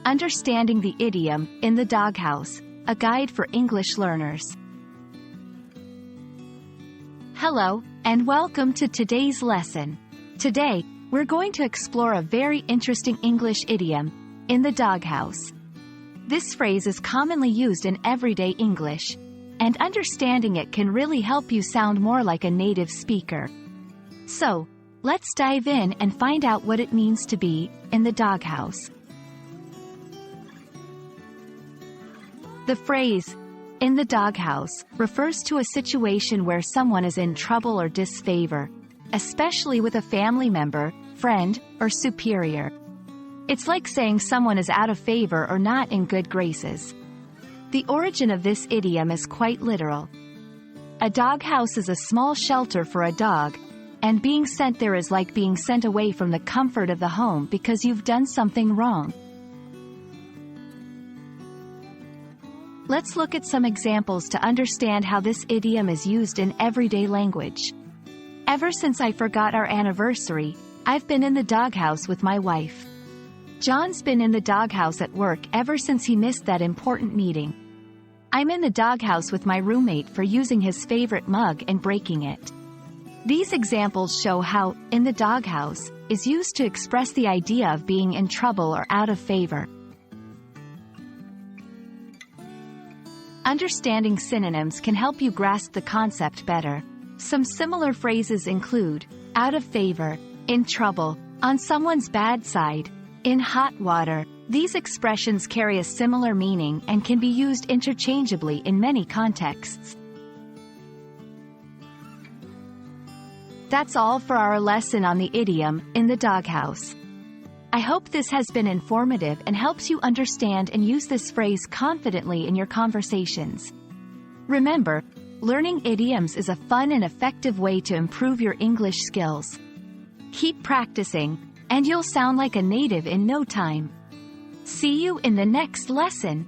Understanding the Idiom in the Doghouse, a guide for English learners. Hello, and welcome to today's lesson. Today, we're going to explore a very interesting English idiom, in the doghouse. This phrase is commonly used in everyday English, and understanding it can really help you sound more like a native speaker. So, let's dive in and find out what it means to be in the doghouse. The phrase, in the doghouse, refers to a situation where someone is in trouble or disfavor, especially with a family member, friend, or superior. It's like saying someone is out of favor or not in good graces. The origin of this idiom is quite literal. A doghouse is a small shelter for a dog, and being sent there is like being sent away from the comfort of the home because you've done something wrong. Let's look at some examples to understand how this idiom is used in everyday language. Ever since I forgot our anniversary, I've been in the doghouse with my wife. John's been in the doghouse at work ever since he missed that important meeting. I'm in the doghouse with my roommate for using his favorite mug and breaking it. These examples show how, in the doghouse, is used to express the idea of being in trouble or out of favor. Understanding synonyms can help you grasp the concept better. Some similar phrases include, out of favor, in trouble, on someone's bad side, in hot water. These expressions carry a similar meaning and can be used interchangeably in many contexts. That's all for our lesson on the idiom, in the doghouse. I hope this has been informative and helps you understand and use this phrase confidently in your conversations. Remember, learning idioms is a fun and effective way to improve your English skills. Keep practicing, and you'll sound like a native in no time. See you in the next lesson.